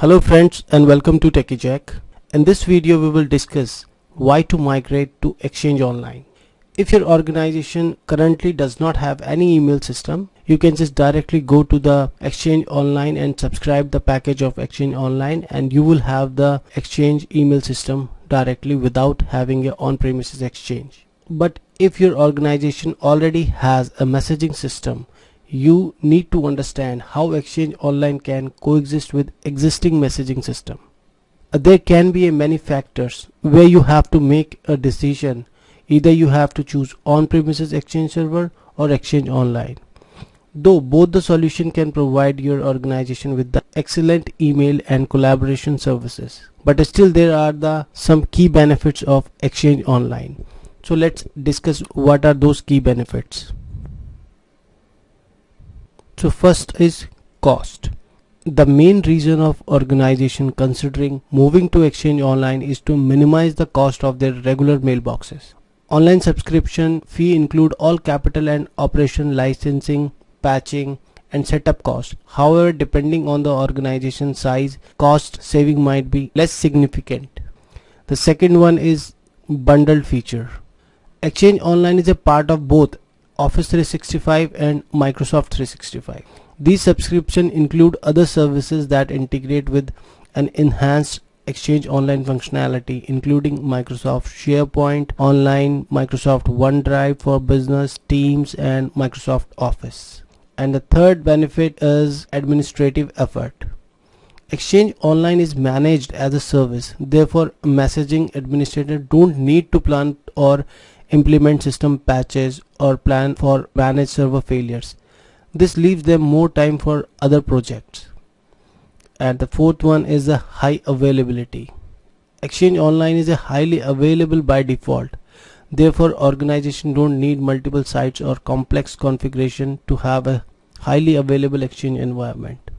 Hello friends and welcome to Techi. In this video we will discuss why to migrate to Exchange Online. If your organization currently does not have any email system, you can just directly go to the Exchange Online and subscribe the package of Exchange Online, and you will have the Exchange email system directly without having an on-premises Exchange. But if your organization already has a messaging system, you need to understand how Exchange Online can coexist with existing messaging system. There can be many factors where you have to make a decision. Either you have to choose on-premises Exchange server or Exchange Online. Though both the solution can provide your organization with the excellent email and collaboration services, but still there are some key benefits of Exchange Online. So let's discuss what are those key benefits. So first is cost. The main reason of organization considering moving to Exchange Online is to minimize the cost of their regular mailboxes. Online subscription fee include all capital and operation licensing, patching and setup costs. However, depending on the organization size, cost saving might be less significant. The second one is bundled feature. Exchange Online is a part of both Office 365 and Microsoft 365. These subscriptions include other services that integrate with an enhanced Exchange Online functionality, including Microsoft SharePoint Online, Microsoft OneDrive for Business, Teams and Microsoft Office. And the third benefit is administrative effort. Exchange Online is managed as a service, therefore messaging administrators don't need to plan or implement system patches or plan for managed server failures. This leaves them more time for other projects. And the fourth one is the high availability. Exchange Online is highly available by default. Therefore, organizations don't need multiple sites or complex configuration to have a highly available Exchange environment.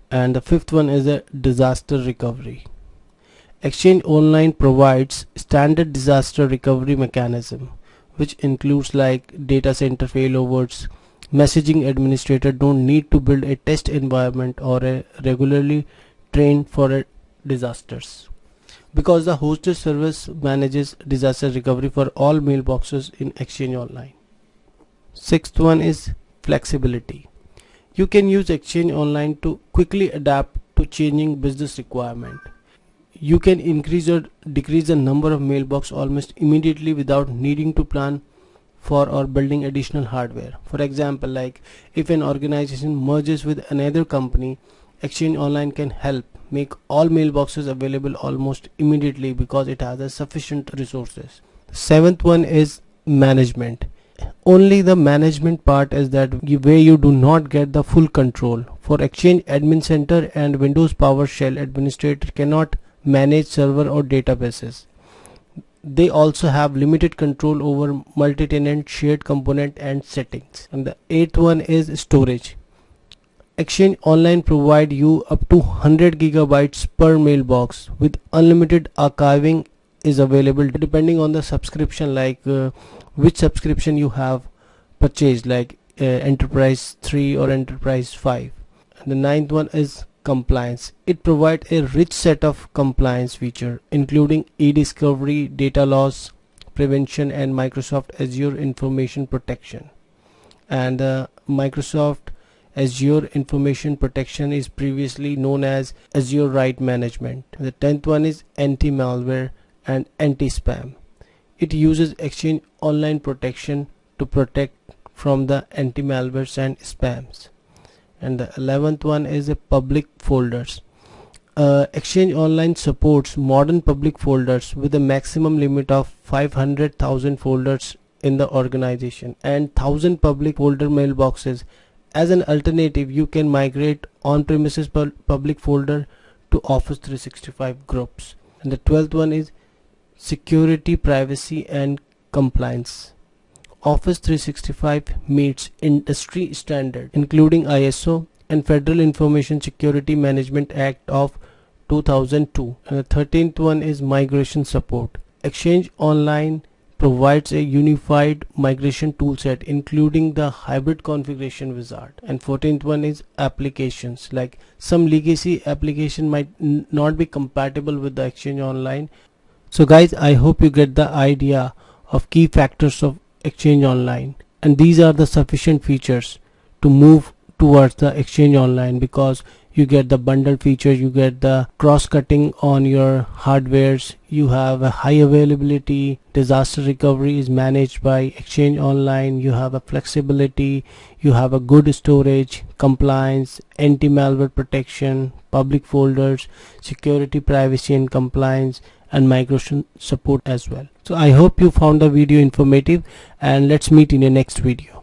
And the fifth one is a disaster recovery. Exchange Online provides standard disaster recovery mechanism, which includes like data center failovers. Messaging administrator don't need to build a test environment or a regularly trained for disasters, because the hosted service manages disaster recovery for all mailboxes in Exchange Online. Sixth one is flexibility. You can use Exchange Online to quickly adapt to changing business requirement. You can increase or decrease the number of mailbox almost immediately without needing to plan for or building additional hardware. For example, like if an organization merges with another company, Exchange Online can help make all mailboxes available almost immediately because it has sufficient resources. Seventh one is management. Only the management part is that where you do not get the full control. For Exchange Admin Center and Windows PowerShell, administrator cannot manage server or databases. They also have limited control over multi-tenant, shared component and settings. And the eighth one is storage. Exchange Online provide you up to 100 gigabytes per mailbox with unlimited archiving is available depending on the subscription, like which subscription you have purchased, like Enterprise 3 or Enterprise 5. And the ninth one is compliance. It provides a rich set of compliance features including e-discovery, data loss prevention and Microsoft Azure information protection. And Microsoft Azure information protection is previously known as Azure Right Management. The 10th one is anti-malware and anti-spam. It uses Exchange Online protection to protect from the anti-malwares and spams. And the 11th one is a public folders. Exchange Online supports modern public folders with a maximum limit of 500,000 folders in the organization and 1,000 public folder mailboxes. As an alternative, you can migrate on-premises public folder to Office 365 groups. And the 12th one is security, privacy and compliance. Office 365 meets industry standard including ISO and Federal Information Security Management Act of 2002. And the 13th one is migration support. Exchange Online provides a unified migration toolset including the hybrid configuration wizard. And 14th one is applications. Like some legacy application might not be compatible with the Exchange Online. So guys, I hope you get the idea of key factors of Exchange Online, and these are the sufficient features to move towards the Exchange Online, because you get the bundle features, you get the cross-cutting on your hardwares, you have a high availability, disaster recovery is managed by Exchange Online, you have a flexibility, you have a good storage, compliance, anti-malware protection, public folders, security, privacy and compliance, and migration support as well. So I hope you found the video informative, and let's meet in the next video.